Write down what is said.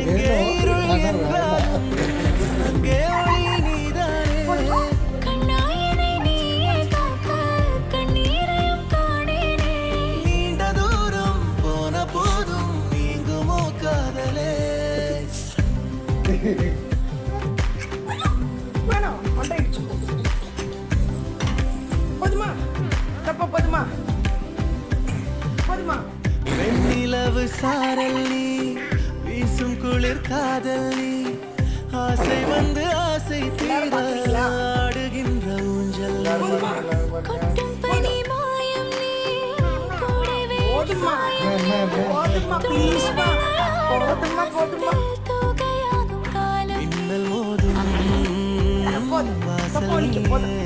எங்கே இருள் என்றாலும் அங்கே ஒளி நீதானே. கண்ணாயனை நீயே காக்க கண்ணீரையும் காணேனே. நீண்ட தூரம் போன போதும் நீங்குமோ காதலே. வேணாம் மண்டையிடுச்சு. போதுமா தப்பா போதுமா போதுமா. வெண்ணிலவு சாரல் நீ வீசும் குளிர் காதல் நீ ஆசை வந்து ஆசை தீர ஆடுகின்ற ஊஞ்சல் கொட்டும் பனி மாயம் நீ கூடவே போதுமா போதுமா ப்ளீஸ்மா போதுமா போதுமா. தூகையாகும் காலம் மின்னல் மோதும் போதும் வாசல் போதும்.